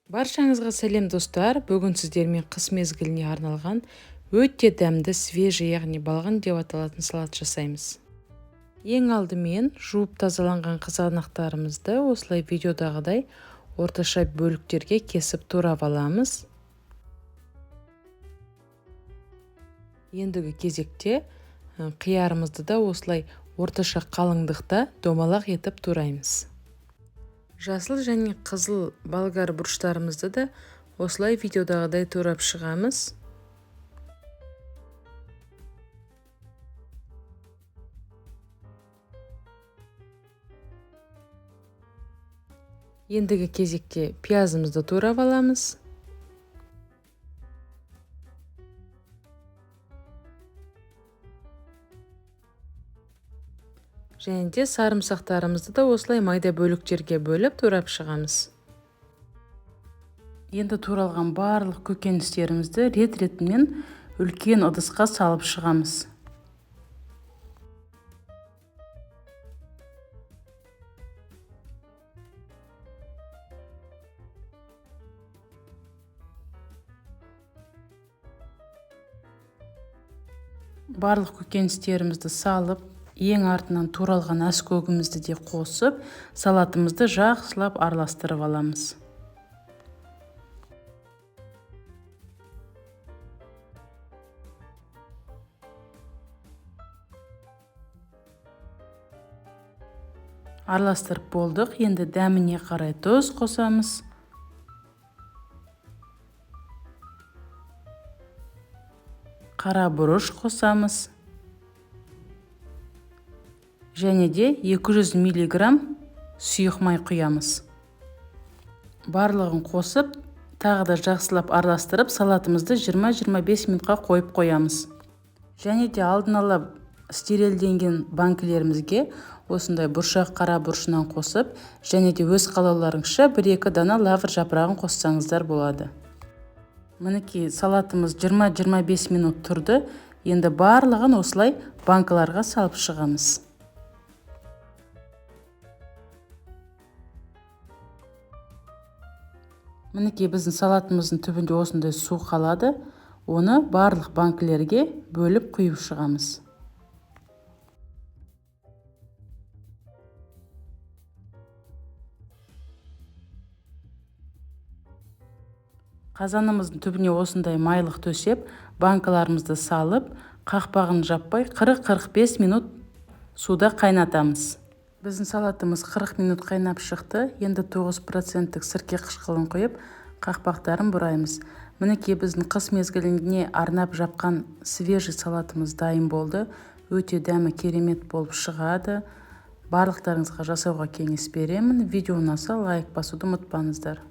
Баршаңызға сәлем достар. Бүгін сіздермен қыс мезгіліне арналған өте дәмді свежий, яғни балғын деп аталатын салат жасаймыз. Ең алдымен жуып тазаланған қызанақтарымызды осылай видеодағыдай орташа бөліктерге кесіп турап аламыз. Ендігі кезекте қиярымызды да осылай орташа қалыңдықта домалақ етіп тураймыз. Жасыл және қызыл болгар бұрыштарымызды да осылай видеодағыдай турап шығамыз. Ендігі кезекте пиязымызды турап аламыз. Және де сарымсақтарымызды да осылай майда бөліктерге бөліп турап шығамыз. Енді туралған барлық көкөністерімізді рет-ретімен үлкен ыдысқа салып шығамыз. Барлық көкөністерімізді салып, ең артынан туралған аскөгімізді де қосып, салатымызды жақсылап араластырып аламыз. Араластырып болдық. Енді дәміне қарай тұз қосамыз. Қара бұрыш қосамыз. Және де 200 мг сұйық май құямыз. Барлығын қосып, тағы да жақсылап араластырып, салатымызды 20-25 минутқа қойып қоямыз. Және де алдын ала стерилденген банкілерімізге осындай бұршақ қара бұрышынан қосып, және де өз қалауларыңызша 1-2 дана лавр жапырағын қоссаңыздар болады. Мінекей салатымыз 20-25 минут тұрды. Енді барлығын осылай банкаларға салып шығамыз. Мінекей біздің салатымыздың түбінде осындай су қалады. Оны барлық банкілерге бөліп құйып шығамыз. Қазанымыздың түбіне осындай майлық төсеп, банкаларымызды салып, қақпағын жаппай 40-45 минут суда қайнатамыз. Біздің салатымыз 40 минут қайнап шықты. Енді 9% сірке қышқылын құйып, қақпақтарын бұраймыз. Мінекей біздің қыс мезгіліне арнап жапқан свежий салатымыз дайын болды. Өте дәмі керемет болып шығады. Барлықтарыңызға жасауға кеңес беремін. Видео ұнаса лайк басуды ұмытпаңыздар.